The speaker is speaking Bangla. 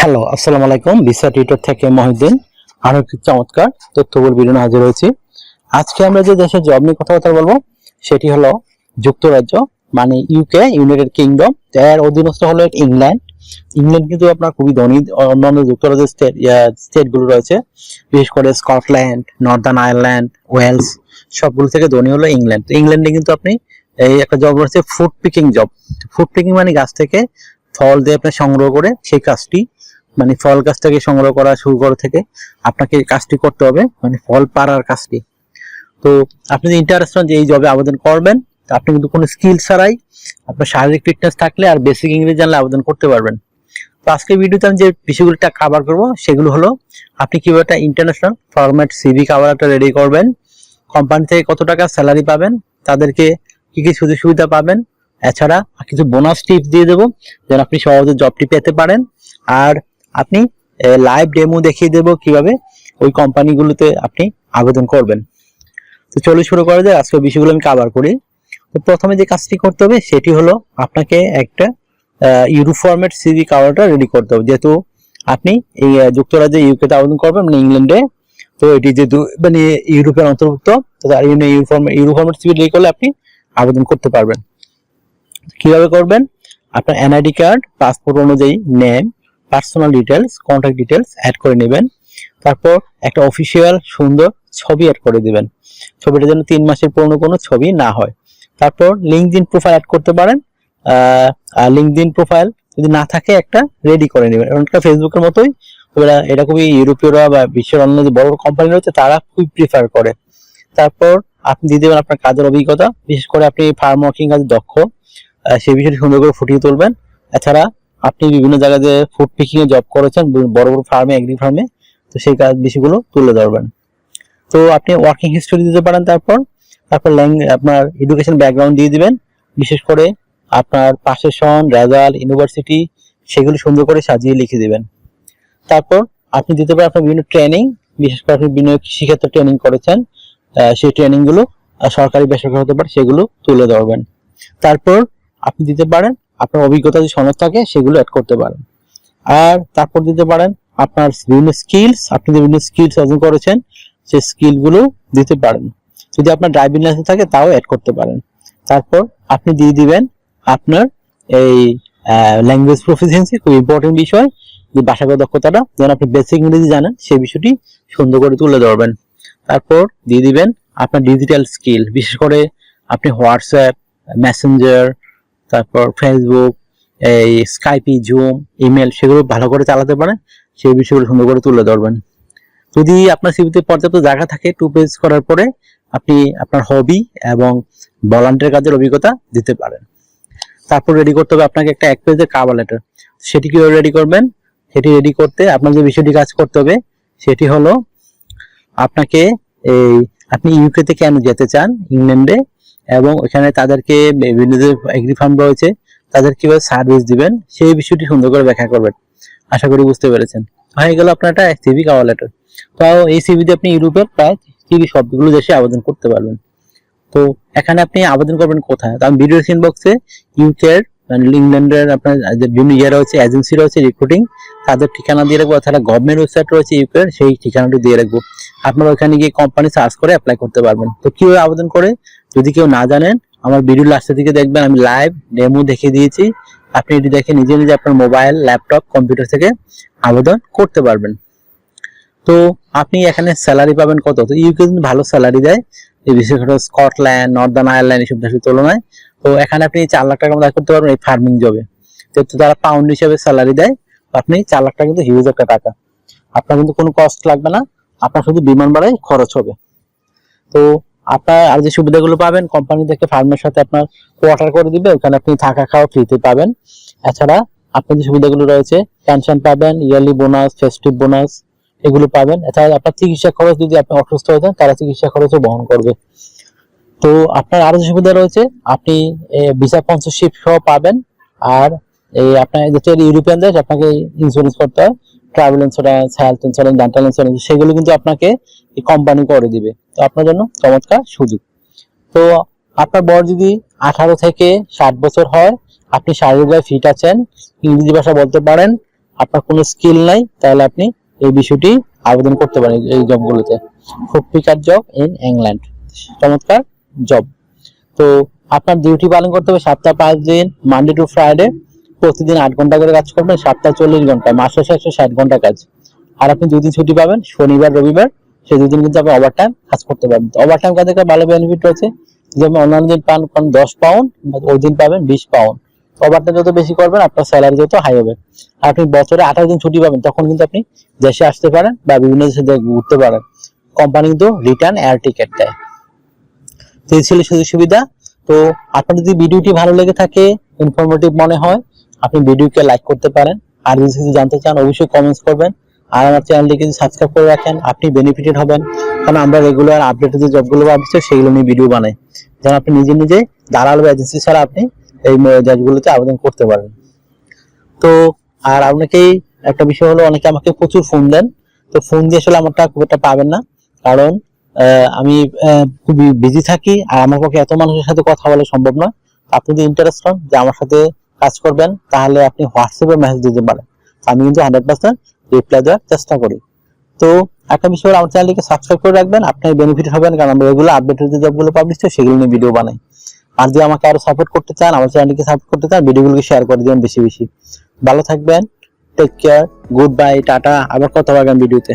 হ্যালো, আসসালামু আলাইকুম। ভিসা টিউটর থেকে মহিউদ্দিন আরো একটি চমৎকার তথ্যবহুল ভিডিও হাজির হয়েছি। আজকে আমরা যে দেশের জব নিয়ে কথাবার্তা বলবো সেটি হলো যুক্তরাজ্য, মানে ইউকে, ইউনাইটেড কিংডম। এর অধীনস্থ হলো ইংল্যান্ড। ইংল্যান্ড কিন্তু আপনার খুবই ধনী। অন্যান্য যুক্তরাজ্যের স্টেট গুলো রয়েছে, বিশেষ করে স্কটল্যান্ড, নর্দার্ন আয়ারল্যান্ড, ওয়েলস, সবগুলো থেকে ধনী হলো ইংল্যান্ড। তো ইংল্যান্ডে কিন্তু আপনি এই একটা জব রয়েছে, food picking job. Food picking মানে গাছ থেকে ফল দিয়ে আপনি সংগ্রহ করে সেই কাজটি, মানে ফল গাছটাকে সংগ্রহ করা শুরু করা থেকে আপনাকে কাজটি করতে হবে, মানে ফল পাড়ার কাজটি। তো আপনি যদি ইন্টারেস্টেড যে এই জবে আবেদন করবেন, আপনি কিন্তু কোনো স্কিল ছাড়াই আপনার শারীরিক ফিটনেস থাকলে আর বেসিক ইংরেজি জানলে আবেদন করতে পারবেন। তো আজকের ভিডিওতে আমি যে বিষয়গুলো কভার করবো সেগুলো হলো আপনি কিভাবে একটা ইন্টারন্যাশনাল ফরম্যাট সিভি কভার একটা রেডি করবেন, কোম্পানি থেকে কত টাকা স্যালারি পাবেন, তাদেরকে কি কি সুযোগ সুবিধা পাবেন, এছাড়া কিছু বোনাস টিপস দিয়ে দেবো যেন আপনি সহজে জবটি পেতে পারেন। আর আপনি লাইভ ডেমো দেখিয়ে দেবো কিভাবে ওই কোম্পানিগুলোতে আপনি আবেদন করবেন। তো চলো শুরু করা যায়, আজকের বিষয়গুলো আমি কভার করি। তো প্রথমে যে কাজটি করতে হবে সেটি হলো আপনাকে একটা ইউরো ফরম্যাট সিভি কভারটা রেডি করতে হবে। যেহেতু আপনি এই যুক্তরাজ্যে, ইউকেতে আবেদন করবেন, মানে ইংল্যান্ডে, তো এটি যেহেতু মানে ইউরোপের অন্তর্ভুক্ত, তো তার জন্য ইউরো ফরম্যাট সিভি রেডি করলে আপনি আবেদন করতে পারবেন। কিভাবে করবেন? আপনার এনআইডি কার্ড, পাসপোর্ট অনুযায়ী name, personal details, contact details add করে নেবেন। তারপর একটা অফিসিয়াল সুন্দর ছবি অ্যাড করে দিবেন। ছবিটা যেন 3 মাসের পুরনো কোনো ছবি না হয়। তারপর লিঙ্কডইন প্রোফাইল অ্যাড করতে পারেন। লিঙ্কডইন প্রোফাইল যদি না থাকে একটা রেডি করে নেবেন, এটা ফেসবুকের মতোই। এটা খুবই ইউরোপীয়রা বা বিশ্বের অন্য যে বড় কোম্পানি রয়েছে তারা খুবই প্রিফার করে। তারপর আপনি দিয়ে দেবেন আপনার কাজের অভিজ্ঞতা, বিশেষ করে আপনি ফার্ম ওয়ার্কিং কাজে দক্ষ, সেই বিষয়টি সুন্দর করে ফুটিয়ে তুলবেন। এছাড়া আপনি বিভিন্ন জায়গায় যে ফুড পিকিং এ জব করেছেন, বড় বড় ফার্মে, এগ্রি ফার্মে, তো সেই কাজ বিষয়গুলো তুলে ধরবেন। তো আপনি ওয়ার্কিং হিস্টোরি দিতে পারেন। তারপর আপনার এডুকেশন ব্যাকগ্রাউন্ড দিয়ে দিবেন, বিশেষ করে আপনার পাশের সন, রেজাল্ট, ইউনিভার্সিটি, সেগুলো সুন্দর করে সাজিয়ে লিখে দিবেন। তারপর আপনি দিতে পারেন আপনার বিভিন্ন ট্রেনিং, বিশেষ করে আপনি বিভিন্ন কৃষিক্ষেত্রে ট্রেনিং করেছেন, সেই ট্রেনিং গুলো সরকারি বেসরকারি হতে পারে, সেগুলো তুলে ধরবেন। তারপর আপনি দিতে পারেন আপনার অভিজ্ঞতা যে সনদ থাকে সেগুলো অ্যাড করতে পারেন। আর তারপর দিতে পারেন আপনার বিভিন্ন স্কিলস, আপনি যে বিভিন্ন স্কিলস অর্জন করেছেন সেই স্কিল গুলো দিতে পারেন। যদি আপনার ড্রাইভিং লাইসেন্স থাকে তাও অ্যাড করতে পারেন। তারপর আপনি দিয়ে দিবেন আপনার এই ল্যাঙ্গুয়েজ প্রফিসিয়েন্সি, খুব ইম্পর্টেন্ট বিষয়, যে ভাষাগত দক্ষতাটা যেন আপনি বেসিক ইংরেজি জানেন সেই বিষয়টি সুন্দর করে তুলে ধরবেন। তারপর দিয়ে দিবেন আপনার ডিজিটাল স্কিল, বিশেষ করে আপনি হোয়াটসঅ্যাপ, মেসেঞ্জার, তারপর ফেসবুক, এই স্কাইপি, জুম, ইমেল, সেগুলো ভালো করে চালাতে পারেন, সেই বিষয়গুলো সুন্দর করে তুলে ধরবেন। যদি আপনার সিভিতে পর্যাপ্ত জায়গা থাকে, 2 পেজ করার পরে আপনি আপনার হবি এবং ভলান্টিয়ার কাজের অভিজ্ঞতা দিতে পারেন। তারপর রেডি করতে হবে আপনাকে একটা 1 পেজের কভার লেটার। সেটি কিভাবে রেডি করবেন? সেটি রেডি করতে আপনার যে বিষয়টি কাজ করতে হবে সেটি হলো আপনাকে আপনি ইউকে তে কেন যেতে চান, ইংল্যান্ডে, এবং ওখানে তাদেরকে বিভিন্ন যে এগ্রি ফার্ম রয়েছে তাদের কিভাবে সার্ভিস দিবেন সেই বিষয়টি সুন্দর করে ব্যাখ্যা করবেন। আশা করি বুঝতে পেরেছেন। হয়ে গেল আপনার একটা সিভি কভার লেটার। তো এই সিভিতে আপনি ইউরোপের প্রায় 30 সবগুলো দেশে আবেদন করতে পারবেন। তো এখানে আপনি আবেদন করবেন কোথায়? আমি ভিডিও ইনবক্সে ইউকের, ইংল্যান্ডের আপনার যে বিভিন্ন রয়েছে, এজেন্সি রয়েছে রিক্রুটিং, তাদের ঠিকানা দিয়ে রাখবো। তাছাড়া গভর্নমেন্ট ওয়েবসাইট রয়েছে ইউকের, সেই ঠিকানাটি দিয়ে রাখবো। আপনারা ওখানে গিয়ে কোম্পানি সার্চ করে অ্যাপ্লাই করতে পারবেন। তো কিভাবে আবেদন করে যদি কেউ না জানেন, আমার ভিডিও লাস্টের দিকে দেখবেন, আমি লাইভ ডেমো দেখিয়ে দিয়েছি। আপনি এটি দেখে নিজে নিজে আপনার মোবাইল, ল্যাপটপ, কম্পিউটার থেকে আবেদন করতে পারবেন। তো আপনি এখানে স্যালারি পাবেন কত? তো ইউকে কিন্তু ভালো স্যালারি দেয়, এই বিশেষ করে স্কটল্যান্ড, নর্দার্ন আয়ারল্যান্ড, এসব দেশের তুলনায়। তো এখানে আপনি 4 লাখ টাকা মতো আয় করতে পারবেন এই ফার্মিং জবে। যেহেতু তারা পাউন্ড হিসেবে স্যালারি দেয়, আপনি 4 লাখ টাকা কিন্তু হিউজ একটা টাকা। আপনার কিন্তু কোনো কস্ট লাগবে না, আপনার শুধু বিমান ভাড়ায় খরচ হবে। তো আপনার আর যে সুবিধাগুলো পাবেন, কোম্পানি থেকে ফার্মের সাথে আপনার কোয়ার্টার করে দিবে, ওখানে আপনি থাকা খাওয়া ফ্রিতে পাবেন। এছাড়া আপনার যে সুবিধাগুলো রয়েছে, পেনশন পাবেন, ইয়ারলি বোনাস, ফেস্টিভ বোনাস, এগুলো পাবেন। এছাড়া আপনার চিকিৎসা খরচ, যদি আপনি অসুস্থ হয়ে যান তারা চিকিৎসা খরচও বহন করবে। তো আপনার আরো যে সুবিধা রয়েছে, আপনি ভিসা স্পন্সরশিপ সহ পাবেন। আর এই আপনার যেটা ইউরোপিয়ান দেশ, আপনাকে ইন্স্যুরেন্স করতে হয়, travel insurance, health insurance, dental insurance, সেগুলো কিন্তু আপনাকে এই কোম্পানি করে দিবে। তো আপনার জন্য চমৎকার সুযোগ। তো আপনার বয়স যদি 18 থেকে 60 বছর হয়, আপনি শারীরিকভাবে ফিট আছেন, ইংরেজি ভাষা বলতে পারেন, আপনার কোনো স্কিল নাই, তাহলে আপনি এই বিষয়টি আবেদন করতে পারেন এই জবগুলোতে। Food picker job in England, চমৎকার জব। তো আপনার ডিউটি পালন করতে হবে সপ্তাহে 5 দিন, মানডে টু ফ্রাইডে, প্রতিদিন 8 ঘন্টা করে কাজ করবেন, সপ্তাহে 40 ঘন্টা, মাসে 160 ঘন্টা কাজ। আর আপনি 2 দিন ছুটি পাবেন, শনিবার রবিবার, সেই 2 দিন কিন্তু আপনি ওভারটাইম কাজ করতে পারবেন। ওভারটাইম কাজে একটা ভালো বেনিফিট রয়েছে, যেমন অন্যান্য দিন পান 10 পাউন্ড, ওই দিন পাবেন 20 পাউন্ড। ওভারটাইম যত বেশি করবেন আপনার স্যালারি যত হাই হবে। আর আপনি বছরে 28 দিন ছুটি পাবেন, তখন কিন্তু আপনি দেশে আসতে পারেন বা বিভিন্ন দেশে ঘুরতে পারেন। কোম্পানি কিন্তু রিটার্ন এয়ার টিকেট দেয়। তো এই ছিল সুযোগ সুবিধা। তো আপনার যদি ভিডিওটি ভালো লেগে থাকে, ইনফরমেটিভ মনে হয়, আপনি ভিডিওকে লাইক করতে পারেন। আর যদি কিছু জানতে চান অবশ্যই কমেন্টস করবেন। আর আমার চ্যানেলটিকে যদি সাবস্ক্রাইব করে রাখেন, আপনি বেনিফিটেড হবেন, কারণ আমরা রেগুলার আপডেটেড যে জবগুলো পাচ্ছি সেগুলো নিয়ে ভিডিও বানাই, যেন আপনি নিজে নিজে দালাল বা এজেন্সি ছাড়া আপনি এই জবগুলোতে আবেদন করতে পারেন। তো আর আপনাকেই একটা বিষয় হলো, অনেকে আমাকে প্রচুর ফোন দেন, তো ফোন দিয়ে আসলে আমারটা খুব একটা পাবেন না, কারণ আমি খুবই বিজি থাকি, আর আমার পক্ষে এত মানুষের সাথে কথা বলা সম্ভব নয়। আপনি যদি ইন্টারেস্ট হন যে আমার সাথে কাজ করবেন, তাহলে আপনি হোয়াটসঅ্যাপে মেসেজ দিতে পারেন, আমি কিন্তু 100% রিপ্লাই দেওয়ার চেষ্টা করি। তো একটা বিষয় হলো, আমার চ্যানেলটিকে সাবস্ক্রাইব করে রাখবেন, আপনি বেনিফিট হবেন, কারণ আমরা এগুলো আপডেটেড যে জবগুলো পাবলিশ হয় সেগুলো নিয়ে ভিডিও বানাই। আর যদি আমাকে আরো সাপোর্ট করতে চান, আমার চ্যানেলটিকে সাপোর্ট করতে চান, ভিডিওগুলোকে শেয়ার করে দিবেন বেশি বেশি। ভালো থাকবেন, টেক কেয়ার, গুড বাই, টাটা, আবার কথা হবে আগামী ভিডিওতে।